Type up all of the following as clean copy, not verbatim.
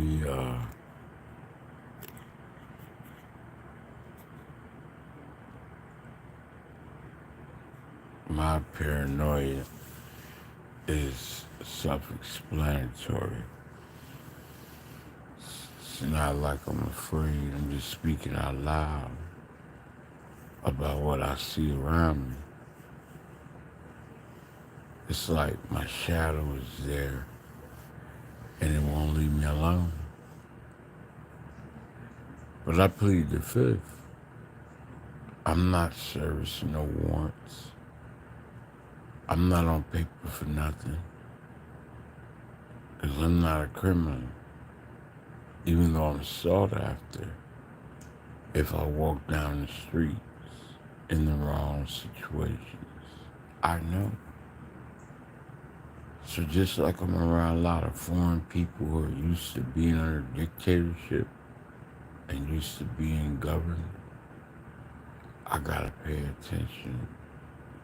we, my paranoia is self-explanatory. It's not like I'm afraid. I'm just speaking out loud about what I see around me. It's like my shadow is there and it won't leave me alone. But I plead the fifth. I'm not servicing no warrants. I'm not on paper for nothing. Because I'm not a criminal. Even though I'm sought after if I walk down the streets in the wrong situations. I know. So just like I'm around a lot of foreign people who are used to being under dictatorship and used to being governed, I gotta pay attention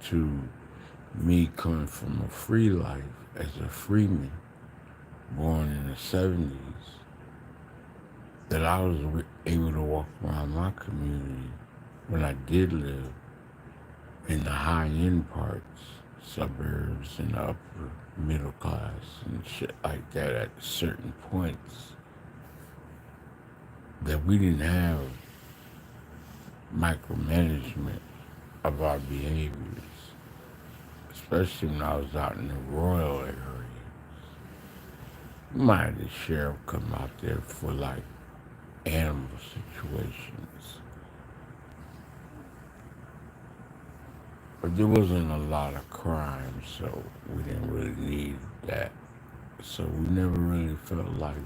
to me coming from a free life as a freeman born in the 70s, that I was able to walk around my community when I did live in the high-end parts, suburbs and the upper middle class and shit like that at certain points, that we didn't have micromanagement of our behaviors, especially when I was out in the rural areas. We might have the sheriff come out there for like animal situations. But there wasn't a lot of crime, so we didn't really need that. So we never really felt like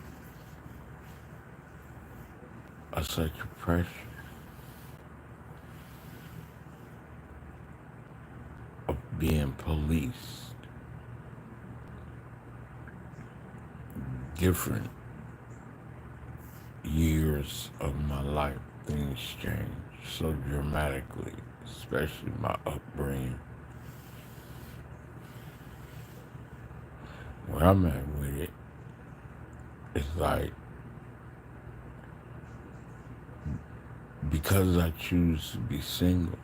such a pressure of being policed. Different years of my life, things changed so dramatically, especially my upbringing. Where I'm at with it, it's like, because I choose to be single,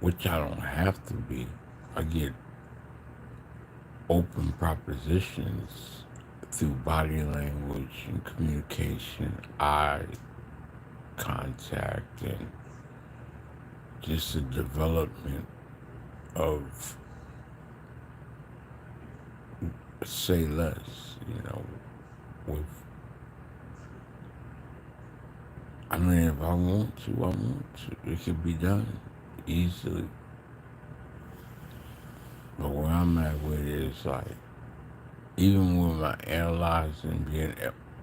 which I don't have to be, I get open propositions through body language and communication, eye contact, and just the development of say less, with, I mean, if I want to, I want to. It can be done easily. But where I'm at with it is like, even with my analyzing, being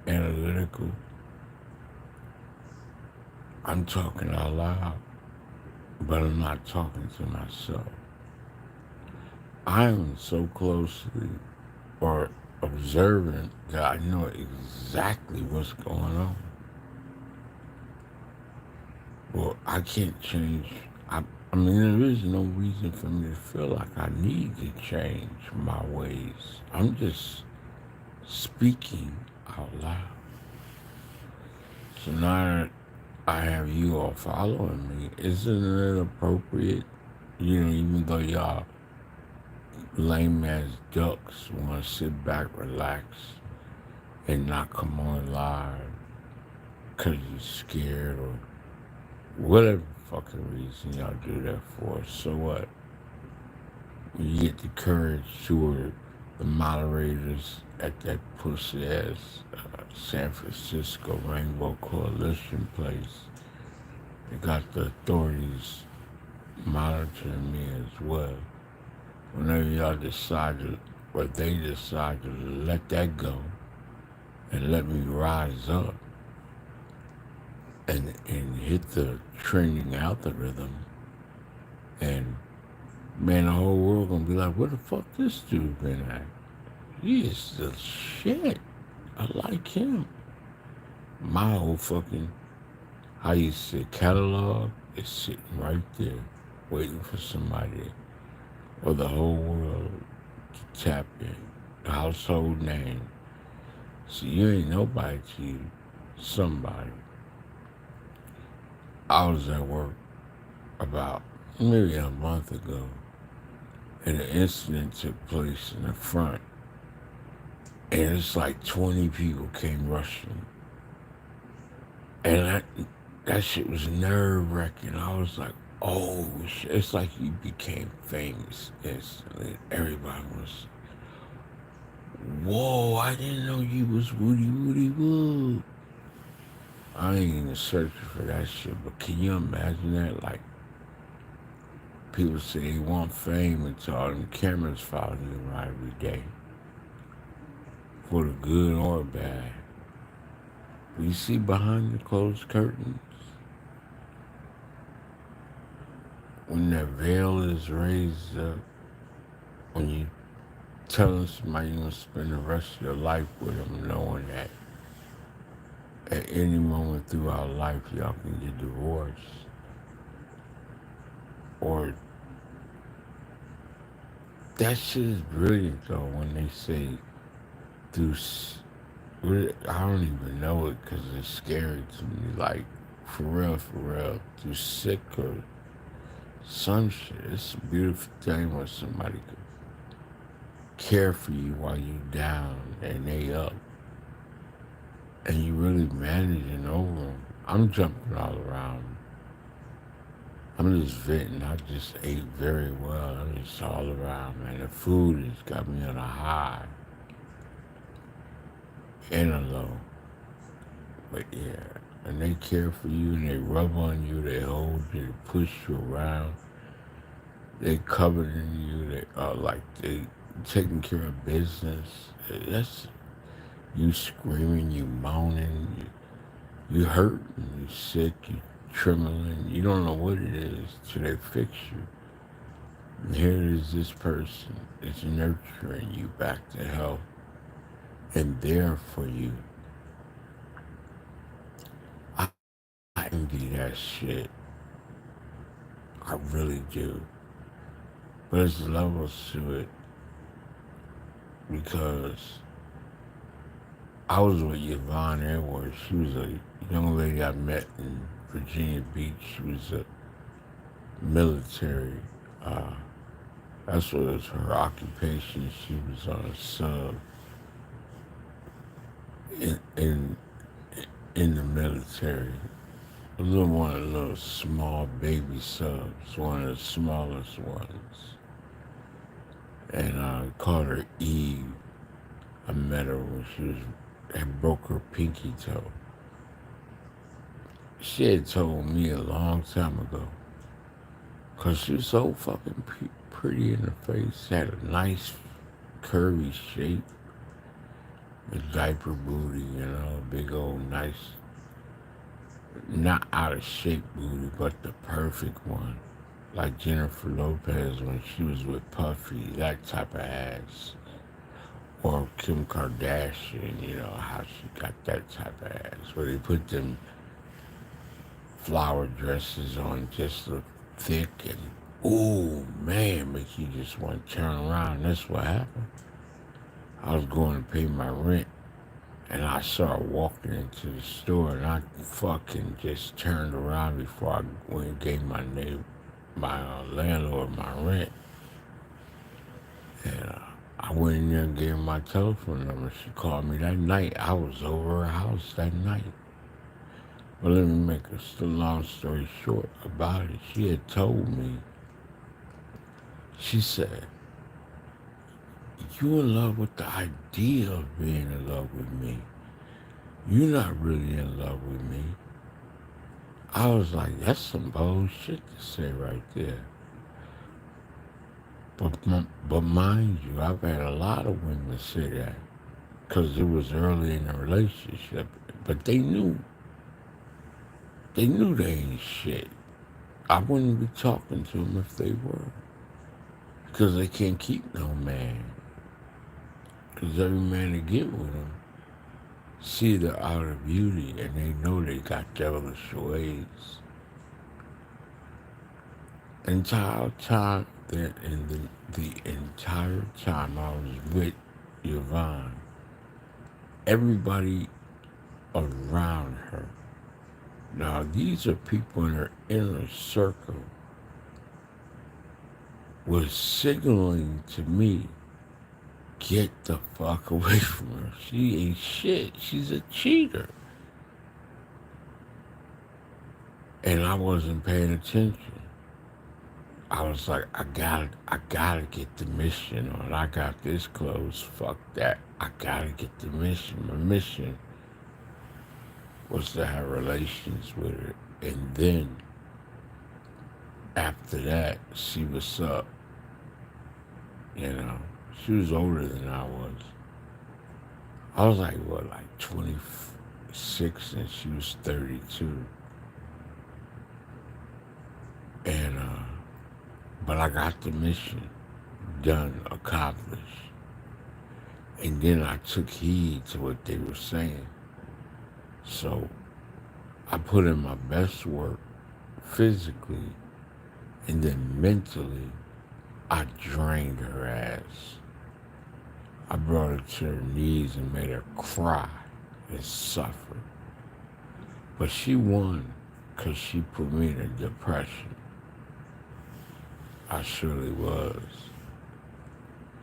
analytical, I'm talking out loud, but I'm not talking to myself. I'm so closely or observant that I know exactly what's going on. Well, I can't change. I mean, there is no reason for me to feel like I need to change my ways. I'm just speaking out loud. So now that I have you all following me, isn't it appropriate, even though y'all lame ass ducks want to sit back, relax, and not come on live because you're scared or whatever fucking reason y'all do that for. So what? When you get the courage to the moderators at that pussy ass San Francisco Rainbow Coalition place, they got the authorities monitoring me as well. Whenever y'all decided, or they decided to let that go and let me rise up and hit the trending algorithm, and man, the whole world gonna be like, where the fuck this dude been at? He is the shit. I like him. My whole fucking, how you say, catalog is sitting right there, waiting for somebody or the whole world to tap in. Household name. So you ain't nobody to you, somebody. I was at work about maybe a month ago, and an incident took place in the front, and it's like 20 people came rushing, and that shit was nerve wracking. I was like, oh shit! It's like you became famous instantly. Everybody was, whoa! I didn't know you was Woody Woody Woo. I ain't even searching for that shit, but can you imagine that? Like, people say they want fame until all them cameras follow you around every day, for the good or bad. But you see behind the closed curtains, when that veil is raised up, when you telling somebody you're gonna spend the rest of your life with them, knowing that at any moment throughout life y'all can get divorced, or that shit is brilliant though when they say through. I don't even know it because it's scary to me. Like, for real, through sick or some shit. It's a beautiful thing when somebody could care for you while you down and they up, and you really managing over them. I'm jumping all around. I'm just venting. I just ate very well. I'm just all around, man. The food has got me on a high and a low. But yeah, and they care for you and they rub on you, they hold you, they push you around, they covered in you, they are like they taking care of business. That's you screaming, you moaning, you hurting, you sick, you trembling, you don't know what it is till they fix you. And here is this person is nurturing you back to health and there for you. I, I envy that shit. I really do. But there's levels to it because I was with Yvonne Edwards. She was a young lady I met in Virginia Beach. She was a military. Uh, that's what was her occupation. She was on a sub in, in in the military. A little one of the little small baby subs, one of the smallest ones. And I called her Eve. I met her when she was had broke her pinky toe. She had told me a long time ago, cause she was so fucking pretty in the face, had a nice curvy shape, a diaper booty, big old nice, not out of shape booty, but the perfect one, like Jennifer Lopez when she was with Puffy, that type of ass. Or Kim Kardashian, how she got that type of ass, where they put them flower dresses on just look thick and, ooh, man, make you just want to turn around. That's what happened. I was going to pay my rent, and I saw her walking into the store, and I fucking just turned around before I went and gave my landlord my rent. And I went in there and gave her my telephone number. She called me that night. I was over her house that night. But let me make a long story short about it. She had told me, she said, you in love with the idea of being in love with me. You're not really in love with me. I was like, that's some bullshit to say right there. But mind you, I've had a lot of women say that because it was early in the relationship. But they knew they ain't shit. I wouldn't be talking to them if they were. Because they can't keep no man. Because every man they get with them see the outer beauty and they know they got devilish ways. Entire time, the entire time I was with Yvonne, everybody around her. Now, these are people in her inner circle was signaling to me, get the fuck away from her. She ain't shit. She's a cheater. And I wasn't paying attention. I was like, I gotta get the mission on. I got this close. Fuck that. I gotta get the mission. My mission was to have relations with her. And then after that, see what's up. You know, she was older than I was. I was like, what, like 26 and she was 32. And, but I got the mission done, accomplished. And then I took heed to what they were saying. So I put in my best work physically, and then mentally, I drained her ass. I brought her to her knees and made her cry and suffer. But she won because she put me in a depression. I surely was.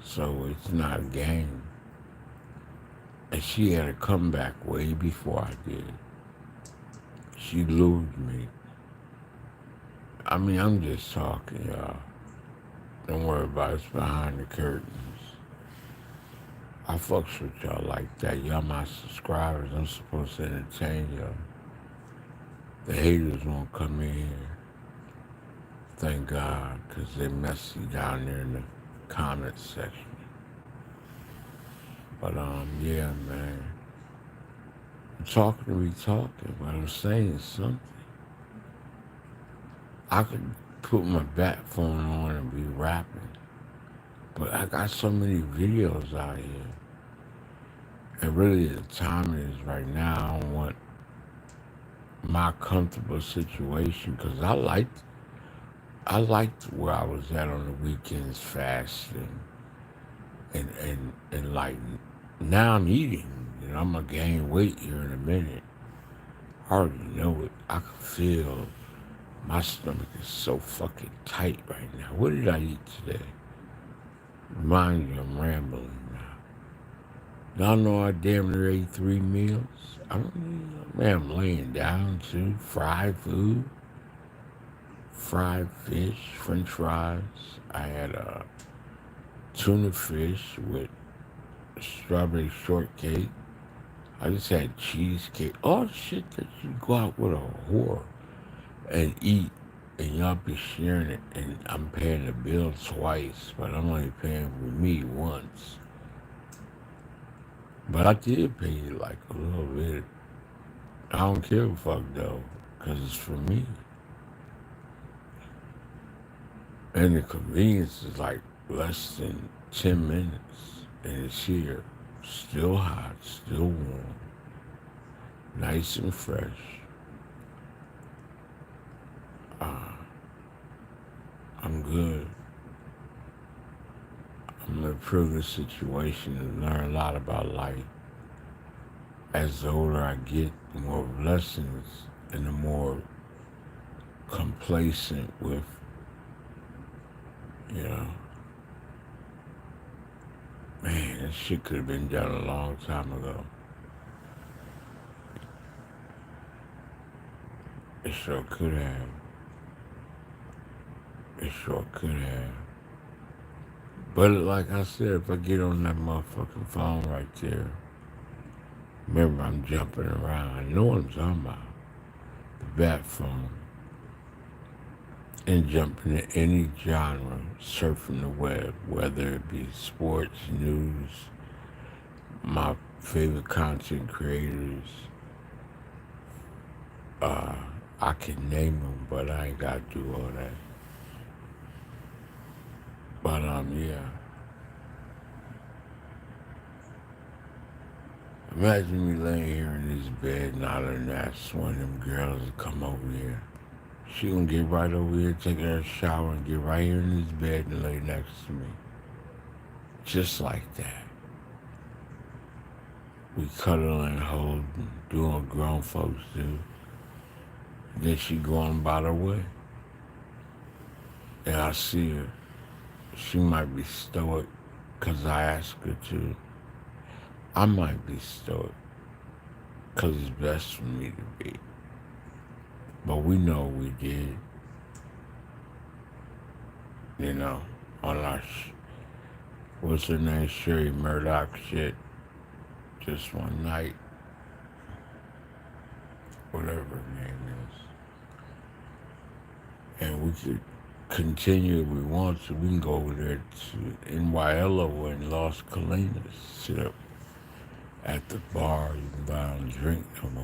So it's not a game. And she had a comeback way before I did. She lured me. I mean, I'm just talking, y'all. Don't worry about it. It's behind the curtains. I fucks with y'all like that. Y'all my subscribers. I'm supposed to entertain y'all. The haters won't come in here. Thank God, because they messy down there in the comment section. But, yeah, man. Talking to be talking, but I'm saying something. I could put my bat phone on and be rapping, but I got so many videos out here. And really the time is right now. I don't want my comfortable situation because I liked where I was at on the weekends fasting and like now I'm eating. You know, I'm gonna gain weight here in a minute. I already know it. I can feel my stomach is so fucking tight right now. What did I eat today? Mind you, I'm rambling now. Y'all know I damn near ate 3 meals. Man, I'm laying down too. Fried food, fried fish, french fries. I had a tuna fish with strawberry shortcake. I just had cheesecake. All the shit that you go out with a whore and eat, and y'all be sharing it, and I'm paying the bill twice, but I'm only paying for me once. But I did pay you like a little bit. I don't give a fuck though, because it's for me. And the convenience is like less than 10 minutes, and it's here. Still hot, still warm, nice and fresh. I'm good. I'm in a privileged situation to learn a lot about life. As the older I get, the more blessings and the more complacent with, you know, man, this shit could have been done a long time ago. It sure could have. It sure could have. But like I said, if I get on that motherfucking phone right there, remember I'm jumping around. I know what I'm talking about. The bat phone. And jumping to any genre, surfing the web, whether it be sports, news, my favorite content creators. I can name them, but I ain't got to do all that. But, yeah. Imagine me laying here in this bed and all of that, one of them girls will come over here. She gonna get right over here, take her a shower, and get right here in this bed and lay next to me. Just like that. We cuddle and hold and do what grown folks do. Then she going about her way. And I see her. She might be stoic because I ask her to. I might be stoic because it's best for me to be. But we know we did, you know, on our, what's her name, Sherry Murdoch shit, just one night, whatever her name is. And we could continue if we want to. We can go over there to NYLO in Las Colinas, sit up at the bar. You can buy and drink them,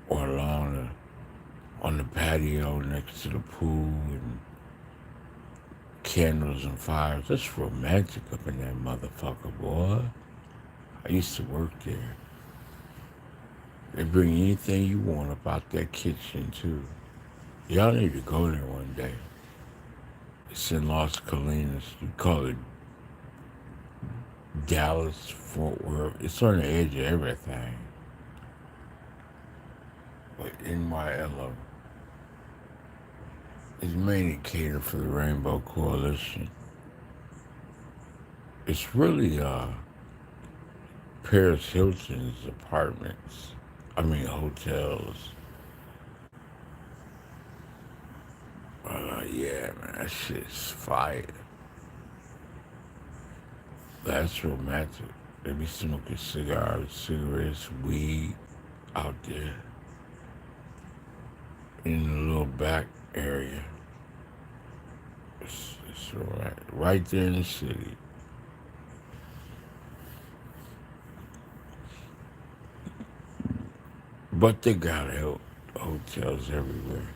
or on the patio next to the pool and candles and fires. That's romantic up in that motherfucker, boy. I used to work there. They bring anything you want up out that kitchen, too. Y'all need to go there one day. It's in Las Colinas. You call it Dallas, Fort Worth. It's on the edge of everything. But NYLO is mainly catered for the Rainbow Coalition. It's really Paris Hilton's apartments. I mean hotels. Yeah, man, that shit's fire. That's romantic. They be smoking cigars, cigarettes, weed out there in the little back area. It's right there in the city. But they got hotels everywhere.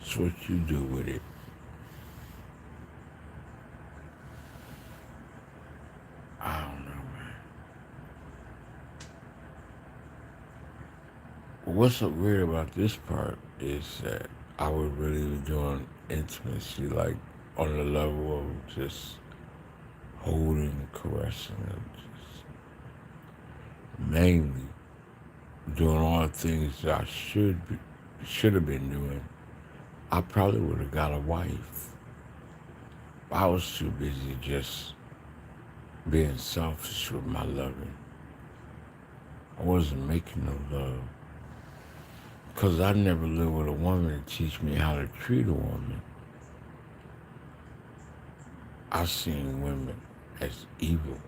It's what you do with it. I don't know, man. What's so weird about this part is that I was really doing intimacy, like on the level of just holding, caressing, and just mainly doing all the things that I should have been doing. I probably would have got a wife. I was too busy just being selfish with my loving. I wasn't making no love. Because I never lived with a woman to teach me how to treat a woman. I seen women as evil.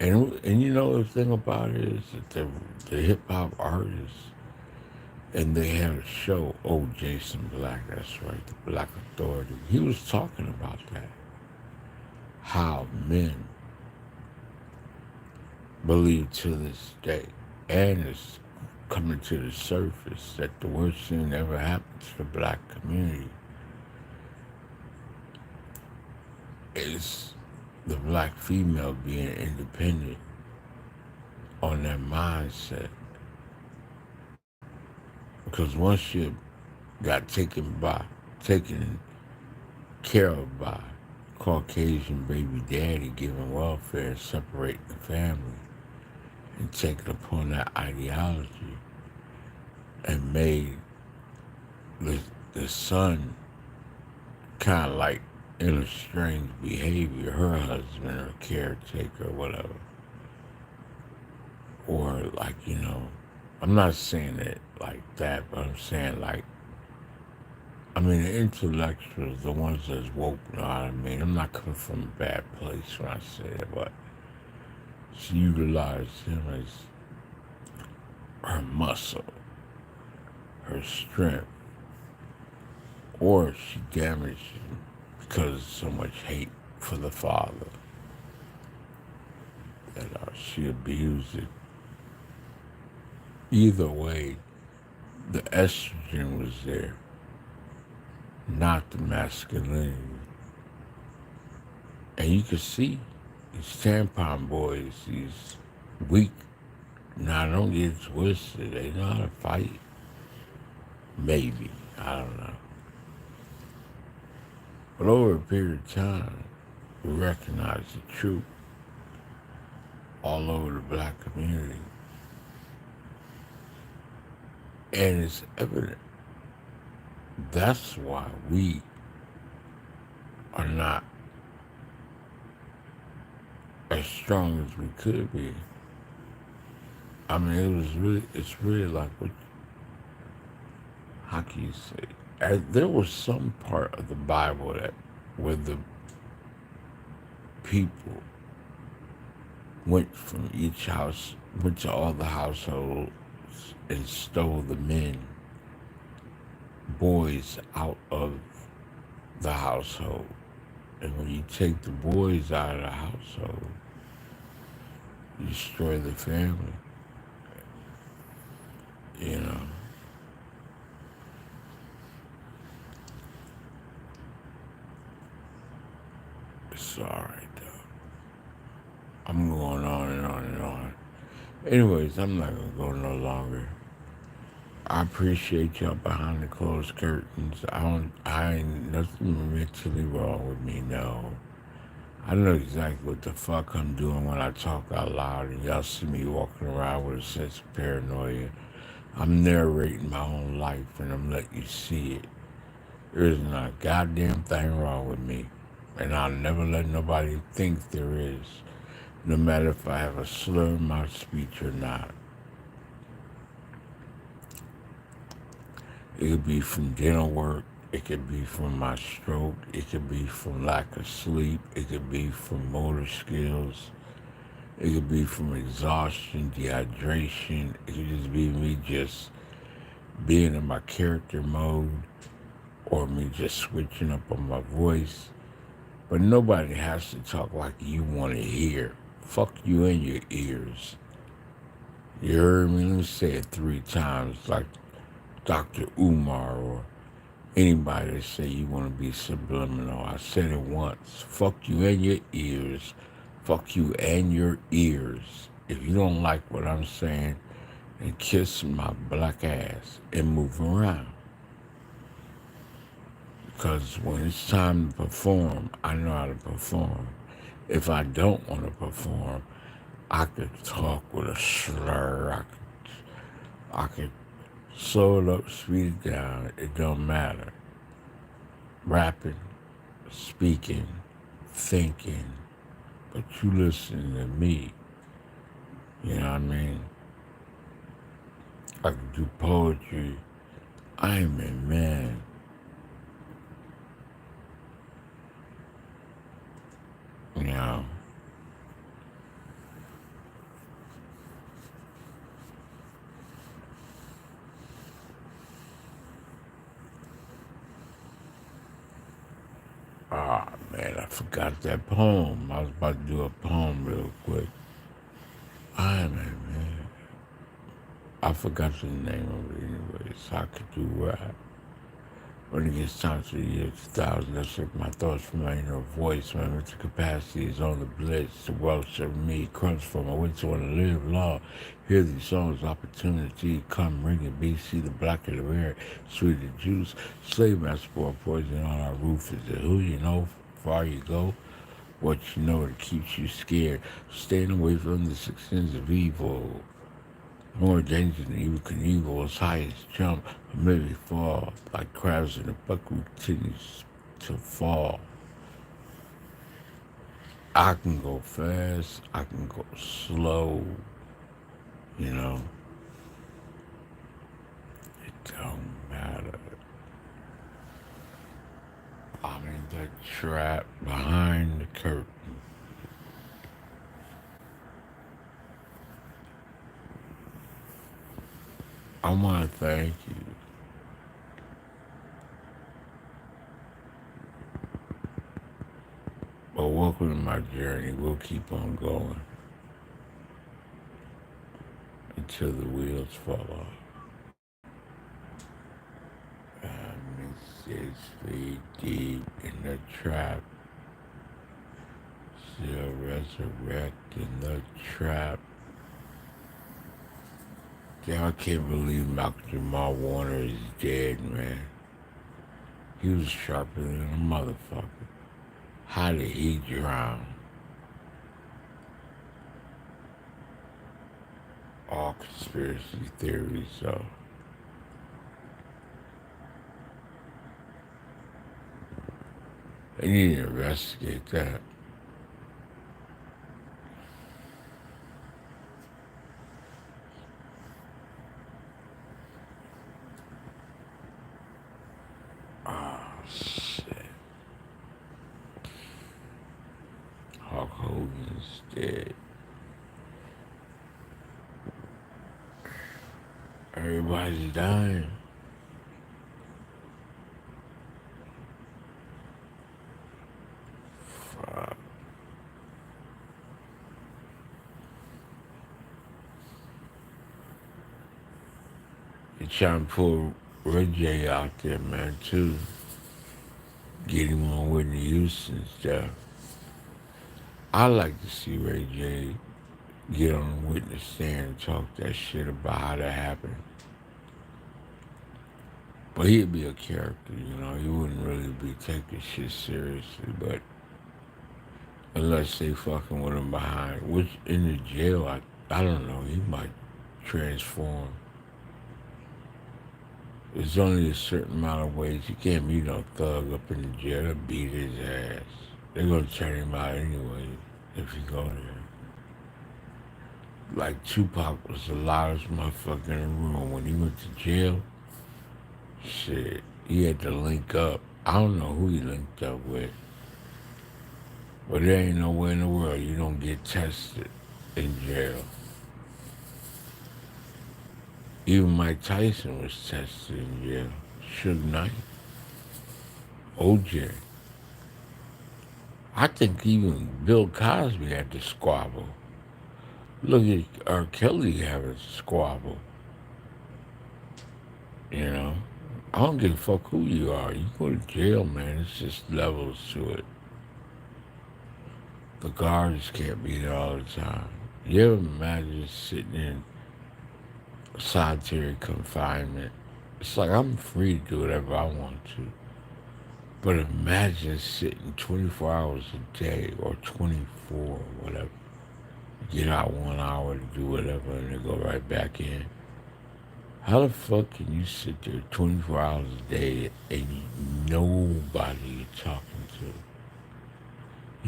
And you know the thing about it is that the hip hop artists, and they had a show, Jason Black, that's right, the Black Authority. He was talking about that. How men believe to this day, and it's coming to the surface, that the worst thing that ever happened to the black community is the black female being independent on that mindset. Because once you got taken care of by Caucasian baby daddy, giving welfare, separating the family, and taking upon that ideology, and made the son kind of like in a strange behavior, her husband or caretaker or whatever. Or like, I'm not saying it like that, but I'm saying like, the intellectuals, the ones that's woke, know what I mean? I'm not coming from a bad place when I say it, but she utilized him as her muscle, her strength, or she damaged him because of so much hate for the father that she abused it. Either way, the estrogen was there, not the masculinity. And you can see these tampon boys, these weak, now don't get it twisted, they know how to fight. Maybe, I don't know. But over a period of time, we recognize the truth. all over the black community. And it's evident that's why we are not as strong as we could be. I mean, it's really like, how can you say? There was some part of the Bible that where the people went from each house, went to all the households and stole the men, boys out of the household. And when you take the boys out of the household, you destroy the family. You know, it's all right though. I'm going on and on and on. Anyways, I'm not gonna go no longer. I appreciate y'all behind the closed curtains. I ain't nothing mentally wrong with me, no. I know exactly what the fuck I'm doing when I talk out loud and y'all see me walking around with a sense of paranoia. I'm narrating my own life and I'm letting you see it. There is not a goddamn thing wrong with me. And I'll never let nobody think there is, no matter if I have a slur in my speech or not. It could be from dental work. It could be from my stroke. It could be from lack of sleep. It could be from motor skills. It could be from exhaustion, dehydration. It could just be me just being in my character mode or me just switching up on my voice. But nobody has to talk like you want to hear. Fuck you in your ears. You heard me? Let me say it 3 times like Dr. Umar or anybody that say you want to be subliminal. I said it once. Fuck you and your ears. Fuck you and your ears. If you don't like what I'm saying, then kiss my black ass and move around. Because when it's time to perform, I know how to perform. If I don't want to perform, I could talk with a slur. I could slow it up, speed it down. It don't matter. Rapping, speaking, thinking, but you listen to me. You know what I mean? I can do poetry. I'm a man. You know, ah man, I forgot that poem. I was about to do a poem real quick. I'm a man. I forgot the name of it anyways. I could do rap. When it gets time to the year 2000, that's like my thoughts from my inner voice. My mental capacity is on the blitz. The Welsh of me comes from. I went to want to live law. Hear these songs, opportunity, come ringing. BC, the black of the air, sweet the juice. Slave master pour poison on our roof. Is it who you know, far you go? What you know that keeps you scared. Staying away from the 6 sins of evil. More dangerous than evil Knievel, as high as jump, or maybe fall, like crabs in a bucket continues to fall. I can go fast, I can go slow, you know, it don't matter. I'm in the trap behind the curtain. I want to thank you. But welcome to my journey. We'll keep on going until the wheels fall off. I'm 6 feet deep in the trap, still resurrecting the trap. Damn, I can't believe Malcolm Jamal Warner is dead, man. He was sharper than a motherfucker. How did he drown? all conspiracy theories, so they need to investigate that. Oh, shit. Hulk Hogan's dead. Everybody's dying. Fuck. They trying to pull Ray J out there, man, too. Get him on Whitney Houston stuff. I like to see Ray J get on the witness stand and talk that shit about how that happened. But he'd be a character, you know. He wouldn't really be taking shit seriously, but unless they fucking with him behind, which in the jail, I don't know, he might transform. There's only a certain amount of ways. You can't meet no thug up in the jail and beat his ass. They're gonna turn him out anyway if you go there. Like Tupac was the loudest motherfucker in the room. When he went to jail, shit, he had to link up. I don't know who he linked up with, but there ain't nowhere in the world you don't get tested in jail. Even Mike Tyson was tested in jail. Suge Knight, OJ. I think even Bill Cosby had to squabble. Look at R. Kelly having a squabble. You know, I don't give a fuck who you are. You go to jail, man. It's just levels to it. The guards can't be there all the time. You ever imagine sitting in solitary confinement? It's like I'm free to do whatever I want to. But imagine sitting 24 hours a day or 24 or whatever. Get out 1 hour to do whatever and then go right back in. How the fuck can you sit there 24 hours a day and nobody you're talking to?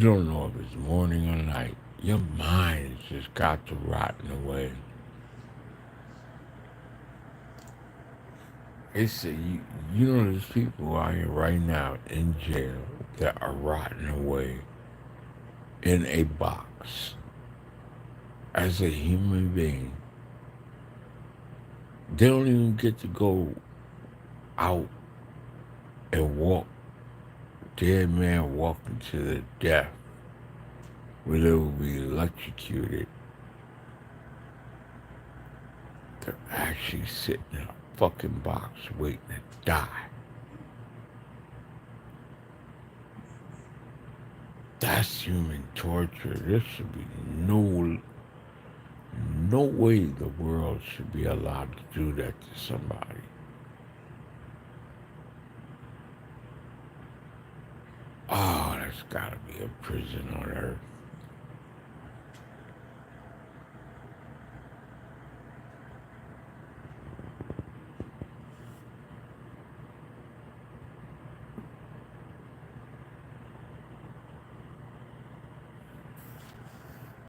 You don't know if it's morning or night. Your mind has just got to rotting away. They say, you know, there's people out here right now in jail that are rotting away in a box as a human being. They don't even get to go out and walk, dead man walking to the death, where they will be electrocuted. They're actually sitting in a fucking box waiting to die. That's human torture. There should be no way the world should be allowed to do that to somebody. Oh, that's gotta be a prison on earth.